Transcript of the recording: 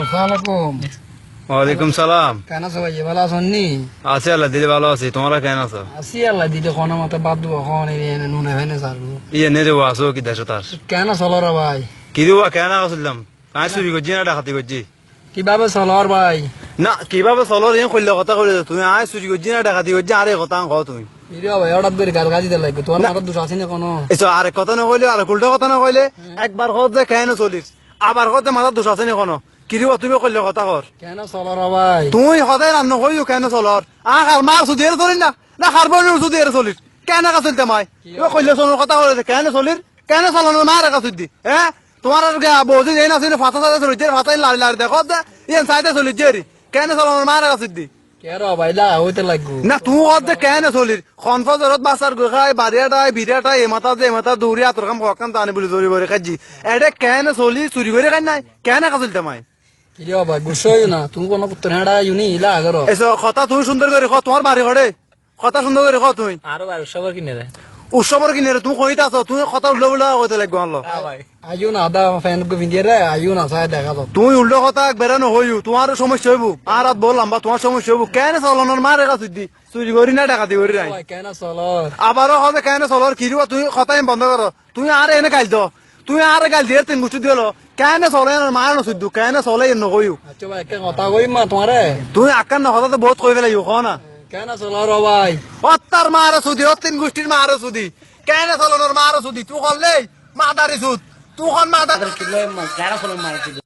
আসসালামাইকুম। ওয়ালাইকুম সালাম। কেন আছো ভাই, ভালো আছো নি? আছি আল্লাহ দিদি ভালো আছি, তোমরা কেন আছো? আছি আল্লাহ দিদি, কোনো মতে বাদ দেবো, কোনো নুনে ভেনে সারবো। ইয়ে নে দেবো আসো কি দেশ তার কেন চলো রে ভাই? কি দেবো কেন আসলাম? কাজ চুরি করছি না ডাকাতি করছি? কিভাবে চলো আর ভাই? না কিভাবে চলো রে কইলে কথা কইলে তুমি আয় চুরি করছি না ডাকাতি করছি আরে কথা কও তুমি। ইরে ভাই হঠাৎ করে গাল গাজি দিতে লাগবে, তোমার মাথার দোষ আছে না কোনো? এসো আরে কথা না কইলে আর উল্টা কথা না কইলে একবার কত যে কেন চলিস আবার কত মাথার দোষ আছে না কোনো? কি দিব তুমি কইলে কথা কর। কেন চলো রে ভাই? তুই সদায় রান্না কইও কেন চলর আর মার সুদি এর চলিস না না খারবর সুদি এর চলিস কেন কা চলতে মাই তুমি কইলে চলো কথা কইলে কেন চলির কেন চলন মার কা সুদি হ্যাঁ তোমার আর বউজি এই না সিনে ফাতা সাথে চলিস ফাতাই লাড়ি লাড়ি দেখো দে ইন সাইডে চলিস জেরি কেন চলন মার কা সুদি কে রে ভাই লা হইতে লাগবো না তুই অদে কেন চলির খনফজরত বাসার গোখাই বাড়িয়াটাই বিরাটাই এ মাথা দৌড়ি আতর কাম হকাম তানি বলি দৌড়ি বরে খাজি এডে কেন চলি চুরি করে খাই নাই কেন কা চলতে মাই ইরে ভাই গুছই না, তুমি কোনো পুত্র হেডা ইউনি ইলা আগরো। এসো কথা তুমি সুন্দর করে খ তোমার বাড়ি ঘরে কথা সুন্দর করে খ তুমি আরো ভাই সবার কিনে রে উৎসবর কিনে রে তুমি কইতা আছো তুমি কথা উল্টো উল্টো কইতে লাগবে আনলো ভাই। আইও না আদা ফ্যান গো ভিন্দিয়ে রে, আইও না সাই দেখা দাও। তুমি উল্টো কথা বেরানো হইউ তোমার সমস্যা হইব আর রাত বললাম বা তোমার সমস্যা হইব কেন চলনের মারে কাছে দি চুরি করি না ডাকাতি করি নাই ভাই কেন চলো? আবারও হবে কেন চলর কি দিব তুমি কথাই বন্ধ করো তুমি আর এনে গাইল দাও তুমি আর গাইল দিয়ে তিন গুষ্টি দিল কেন চলে মার নসুদ্দু কেন চলে এনে কইউ আচ্ছা ভাই একটা কথা কইম মা তোমারে, তুমি আকার না কথা তো বহুত কই ফেলাই খ না কেন চলো রে ভাই? অত্তার মার সুদি তিন গোষ্ঠীর মার সুদি কেন চলনের মার সুদি তুই করলে মাদারি সুদ তুই মাদার